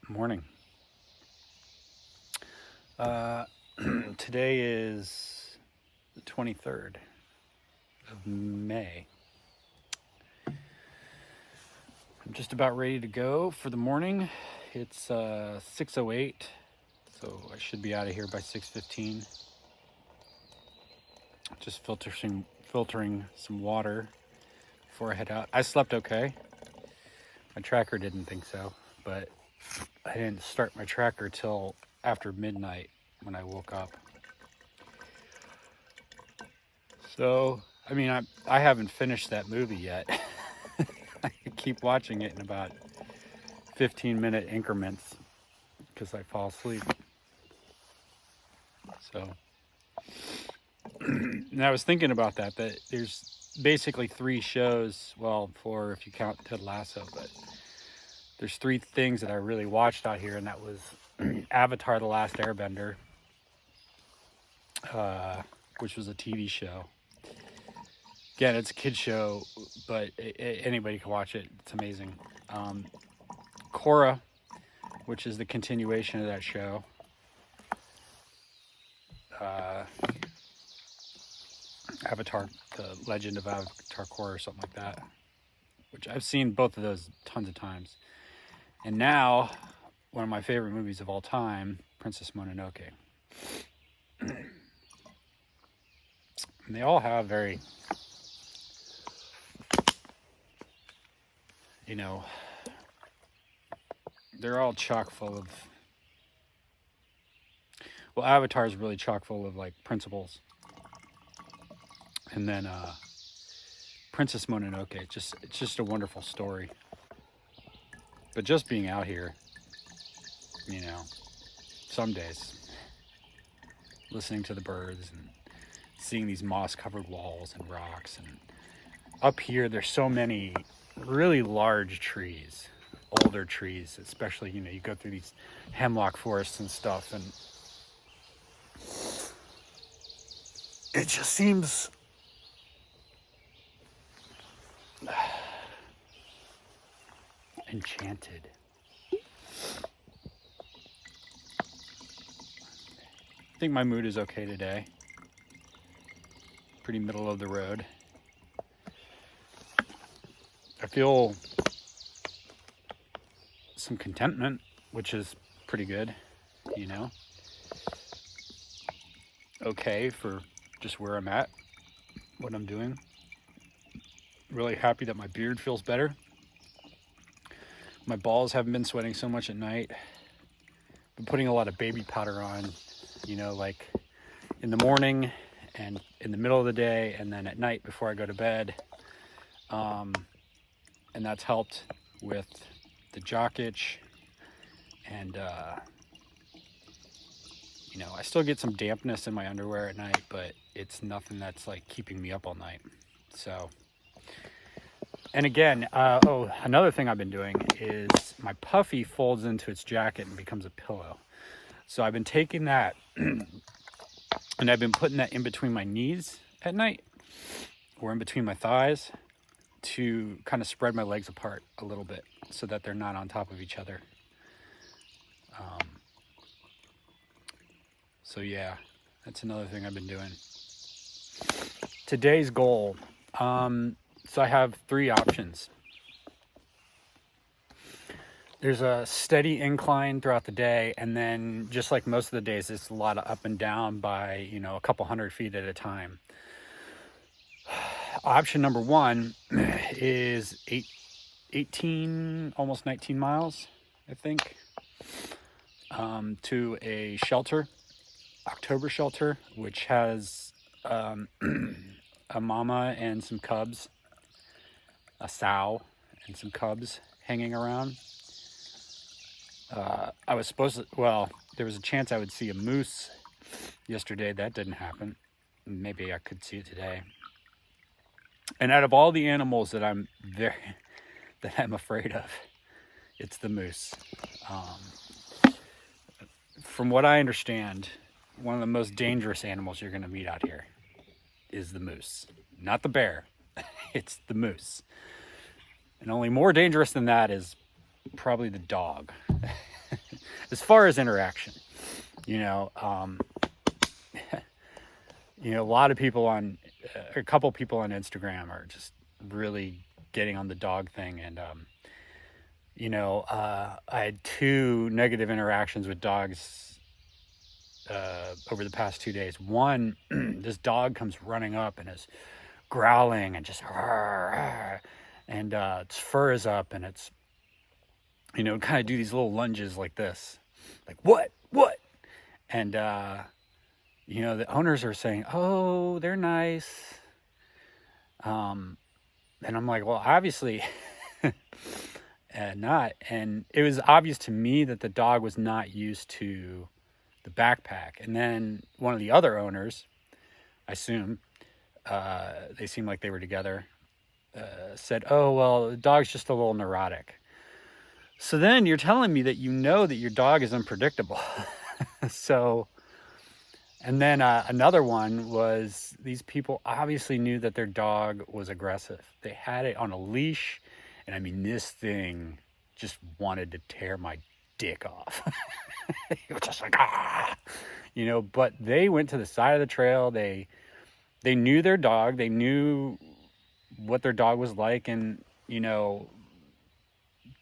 Morning. Uh, Today is the 23rd of May. I'm just about ready to go for the morning. It's 6:08, so I should be out of here by 6:15. Just filtering some water before I head out. I slept okay. My tracker didn't think so, but I didn't start my tracker till after midnight when I woke up. So, I mean, I haven't finished that movie yet. I keep watching it in about 15-minute increments because I fall asleep. So, and I was thinking about that there's basically three shows, well, four if you count Ted Lasso, but there's three things that I really watched out here, and that was Avatar: The Last Airbender, which was a TV show. Again, it's a kid show, but anybody can watch it. It's amazing. Korra, which is the continuation of that show. Avatar, The Legend of Avatar Korra, or something like that, which I've seen both of those tons of times. And now, one of my favorite movies of all time, Princess Mononoke. And they all have very, they're all chock full of, well, Avatar is really chock full of like principles. And then Princess Mononoke, it's just a wonderful story. But just being out here, some days, listening to the birds and seeing these moss-covered walls and rocks, and up here there's so many really large trees, older trees, especially, you go through these hemlock forests and stuff, and it just seems enchanted. I think my mood is okay today. Pretty middle of the road. I feel some contentment, which is pretty good, Okay for just where I'm at, what I'm doing. Really happy that my beard feels better. My balls haven't been sweating so much at night. Been putting a lot of baby powder on, like in the morning and in the middle of the day, and then at night before I go to bed. And that's helped with the jock itch. And, I still get some dampness in my underwear at night, but it's nothing that's like keeping me up all night. So, and again, another thing I've been doing is my puffy folds into its jacket and becomes a pillow. So I've been taking that and I've been putting that in between my knees at night or in between my thighs to kind of spread my legs apart a little bit so that they're not on top of each other. So yeah, that's another thing I've been doing. Today's goal. So I have three options. There's a steady incline throughout the day, and then just like most of the days, it's a lot of up and down by, a couple 100 feet at a time. Option number one is 18, almost 19 miles, I think, to a shelter, October shelter, which has a mama and some cubs, a sow and some cubs hanging around. I was supposed to, there was a chance I would see a moose yesterday. That didn't happen. Maybe I could see it today. And out of all the animals that I'm afraid of, it's the moose. From what I understand, one of the most dangerous animals you're going to meet out here is the moose. Not the bear. It's the moose. And only more dangerous than that is probably the dog. As far as interaction, you know, a lot of people a couple people on Instagram are just really getting on the dog thing, and I had two negative interactions with dogs over the past 2 days. One, this dog comes running up and is growling and just, and its fur is up, and it's, kind of do these little lunges like this, like what, and the owners are saying, oh, they're nice, and I'm like, well, obviously. Not, and it was obvious to me that the dog was not used to the backpack. And then one of the other owners, I assume, they seemed like they were together, said, oh, well, the dog's just a little neurotic. So then you're telling me that that your dog is unpredictable. So, and then another one was, these people obviously knew that their dog was aggressive. They had it on a leash, and I mean, this thing just wanted to tear my dick off. It was just like, but they went to the side of the trail. They knew their dog. They knew what their dog was like, and,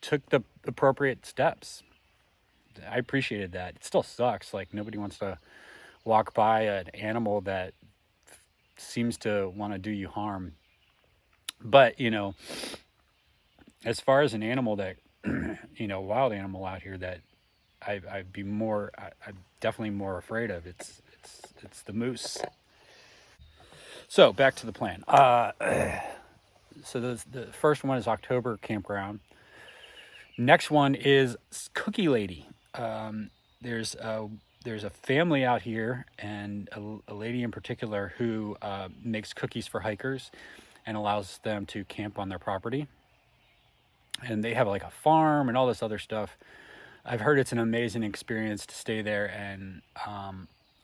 took the appropriate steps. I appreciated that. It still sucks. Like, nobody wants to walk by an animal that seems to want to do you harm. But, as far as an animal that, wild animal out here that I'm definitely more afraid of, it's the moose. So back to the plan. So the first one is October Campground. Next one is Cookie Lady. There's a family out here, and a lady in particular who makes cookies for hikers and allows them to camp on their property. And they have like a farm and all this other stuff. I've heard it's an amazing experience to stay there, and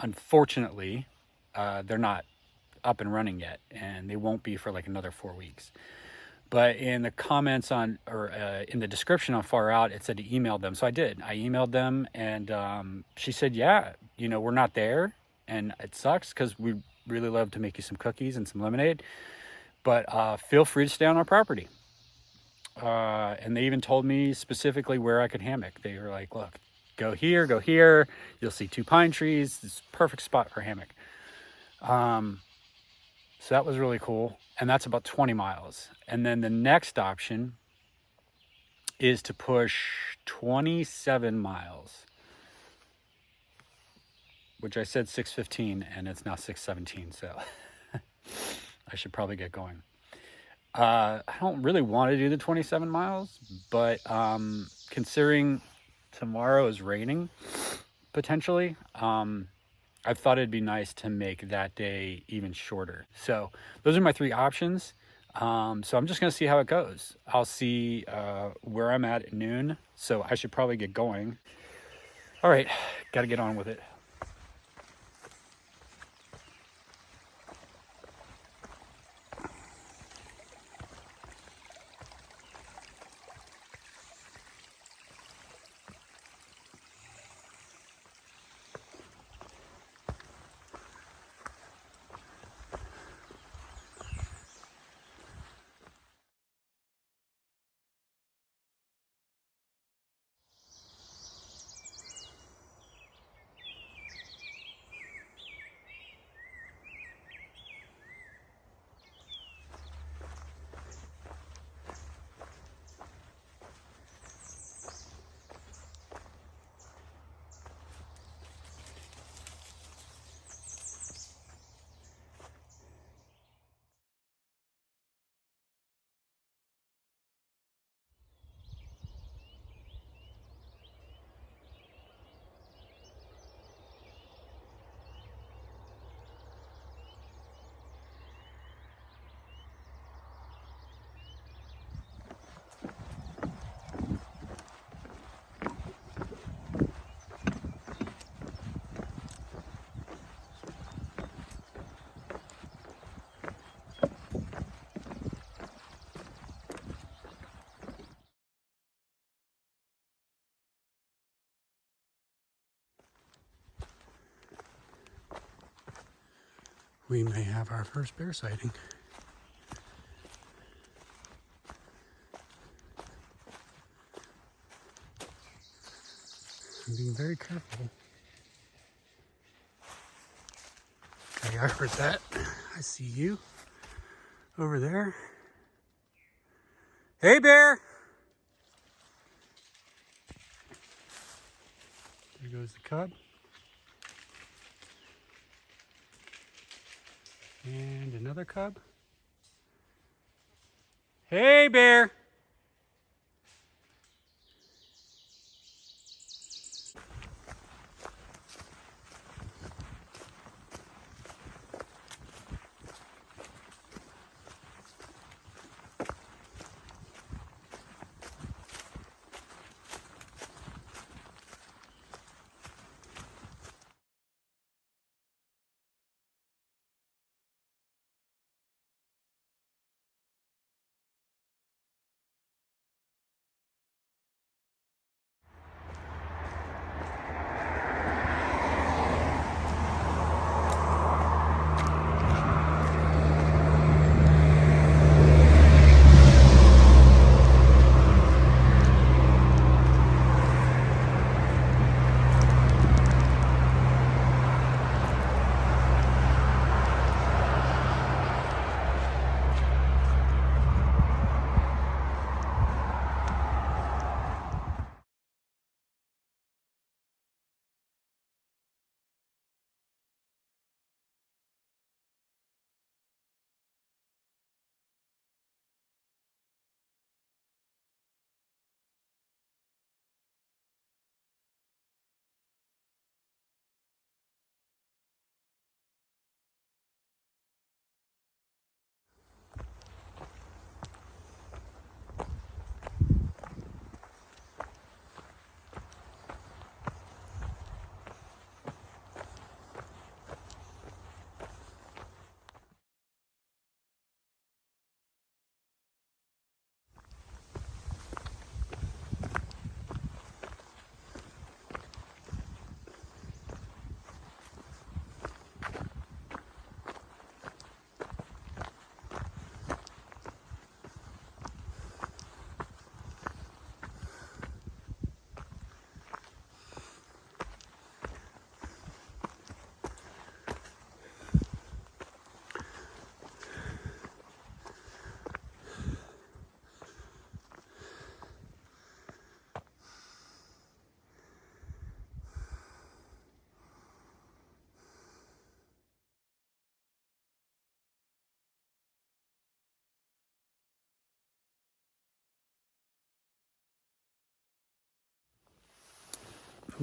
unfortunately, they're not up and running yet, and they won't be for like another 4 weeks. But in the comments in the description on Far Out, it said to email them. So I did. I emailed them, and she said, yeah, we're not there, and it sucks because we'd really love to make you some cookies and some lemonade, but feel free to stay on our property. And they even told me specifically where I could hammock. They were like, look, go here. You'll see 2 pine trees. It's a perfect spot for hammock. So that was really cool. And that's about 20 miles. And then the next option is to push 27 miles, which I said 6:15, and it's now 6:17. So I should probably get going. I don't really want to do the 27 miles, but considering tomorrow is raining, potentially, I thought it'd be nice to make that day even shorter. So those are my 3 options. So I'm just going to see how it goes. I'll see where I'm at noon, so I should probably get going. All right, got to get on with it. we may have our first bear sighting. I'm being very careful. Okay, I heard that. I see you over there. Hey, bear! There goes the cub. And another cub. Hey, bear!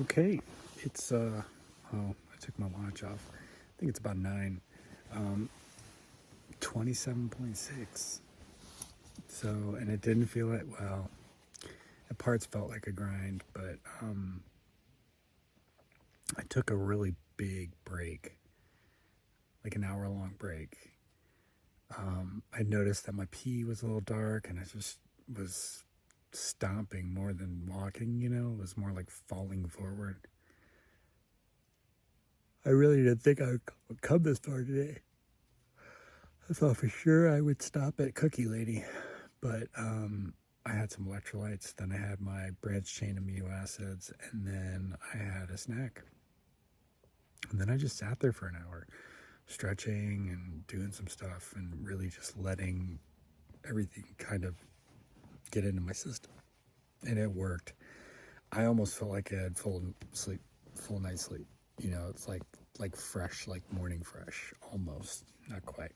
Okay, it's oh, I took my watch off. I think it's about 9. 27.6. So, and it didn't feel it, well, at parts felt like a grind, but I took a really big break, like an hour-long break. I noticed that my pee was a little dark, and I just was stomping more than walking, you know? It was more like falling forward. I really didn't think I would come this far today. I thought for sure I would stop at Cookie Lady, but I had some electrolytes, then I had my branched chain amino acids, and then I had a snack. And then I just sat there for an hour, stretching and doing some stuff and really just letting everything kind of get into my system. And it worked. I almost felt like I had full night's sleep. You know, it's like fresh, like morning fresh, almost, not quite.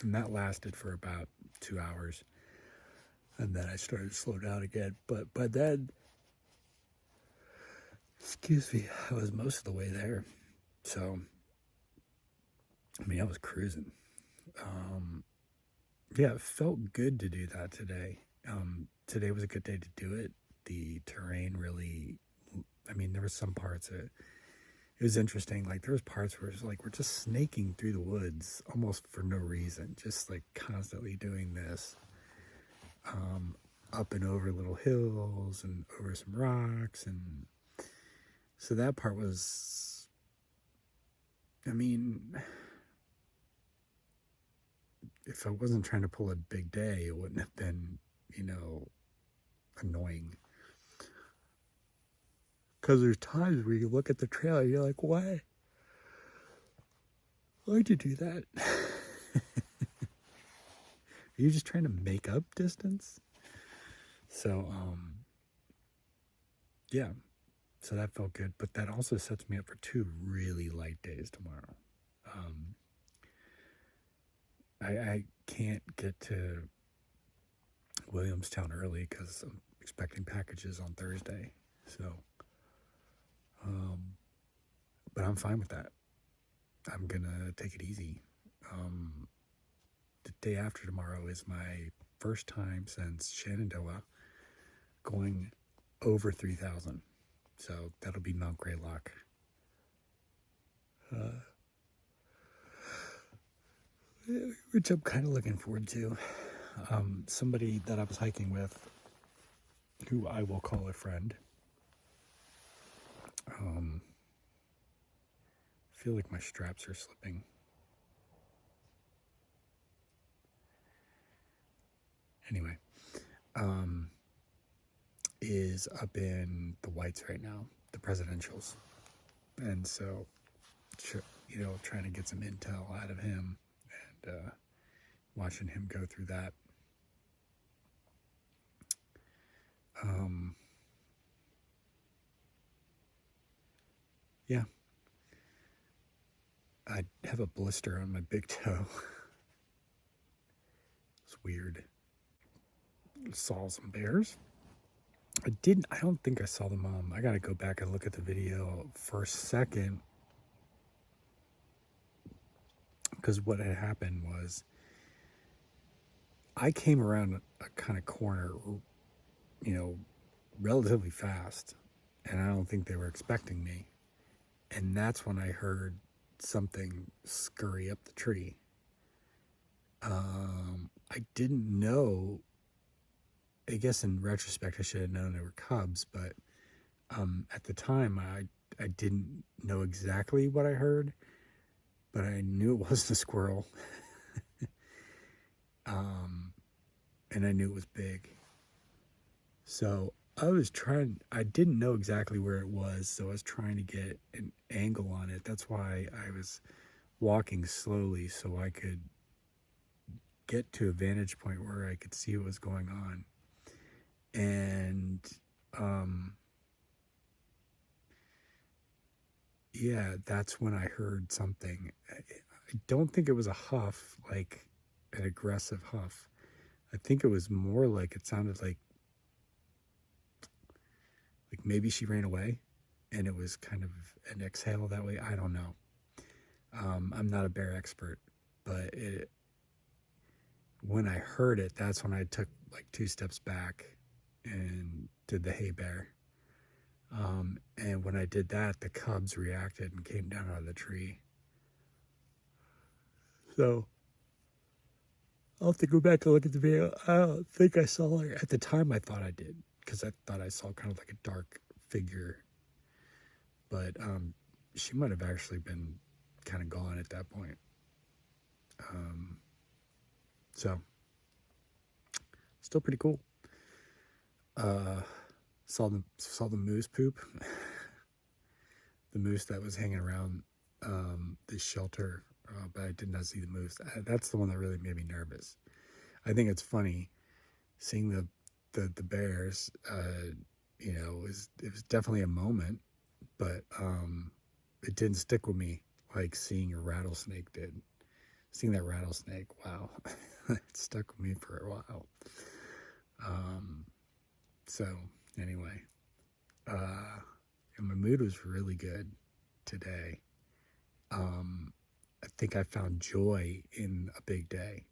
And that lasted for about 2 hours. And then I started to slow down again. But by then, excuse me, I was most of the way there. So, I mean, I was cruising. Yeah, it felt good to do that today. Today was a good day to do it. The terrain really, I mean, there were some parts that it was interesting. Like there was parts where it's like we're just snaking through the woods almost for no reason, just like constantly doing this, up and over little hills and over some rocks, and so that part was, I mean, if I wasn't trying to pull a big day, it wouldn't have been, you know, annoying. Because there's times where you look at the trail and you're like, why? Why'd you do that? Are you just trying to make up distance? So, yeah. So that felt good. But that also sets me up for 2 really light days tomorrow. I can't get to Williamstown early because I'm expecting packages on Thursday. So, but I'm fine with that. I'm gonna take it easy. The day after tomorrow is my first time since Shenandoah going over 3,000. So that'll be Mount Greylock. Which I'm kind of looking forward to. Somebody that I was hiking with, who I will call a friend, I feel like my straps are slipping. Anyway, is up in the Whites right now, the presidentials. And so, you know, trying to get some intel out of him and watching him go through that. Yeah. I have a blister on my big toe. It's weird. Saw some bears. I don't think I saw the mom. I gotta go back and look at the video for a second. Because what had happened was I came around a kind of corner, you know, relatively fast. And I don't think they were expecting me. And that's when I heard something scurry up the tree. I didn't know. I guess in retrospect, I should have known they were cubs, but at the time, I didn't know exactly what I heard, but I knew it wasn't a squirrel. And I knew it was big. So I didn't know exactly where it was, so I was trying to get an angle on it. That's why I was walking slowly so I could get to a vantage point where I could see what was going on. And yeah, that's when I heard something. I don't think it was a huff, like an aggressive huff. I think it was more like, it sounded like maybe she ran away and it was kind of an exhale that way. I don't know. I'm not a bear expert, but when I heard it, that's when I took like 2 steps back and did the hey bear. And when I did that, the cubs reacted and came down out of the tree. So I'll have to go back and look at the video. I don't think I saw her. At the time, I thought I did, because I thought I saw kind of like a dark figure. But she might have actually been kind of gone at that point. So, still pretty cool. Saw the moose poop. The moose that was hanging around the shelter, but I did not see the moose. That's the one that really made me nervous. I think it's funny seeing the bears. You know, it was definitely a moment, but it didn't stick with me like seeing a rattlesnake did. Seeing that rattlesnake, wow, it stuck with me for a while. So anyway, and my mood was really good today. I think I found joy in a big day.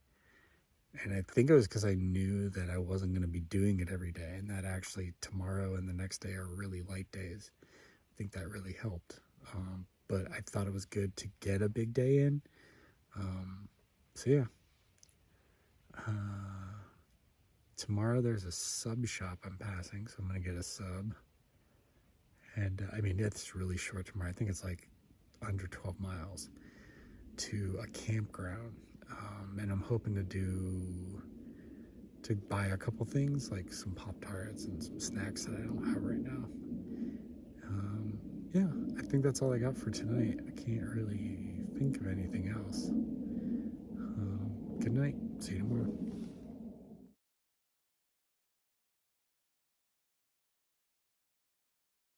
And I think it was because I knew that I wasn't going to be doing it every day, and that actually tomorrow and the next day are really light days. I think that really helped. But I thought it was good to get a big day in. So yeah. Tomorrow there's a sub shop I'm passing, so I'm going to get a sub. And I mean, it's really short tomorrow. I think it's like under 12 miles to a campground. And I'm hoping to buy a couple things like some Pop-Tarts and some snacks that I don't have right now. Yeah, I think that's all I got for tonight. I can't really think of anything else. Good night. See you tomorrow.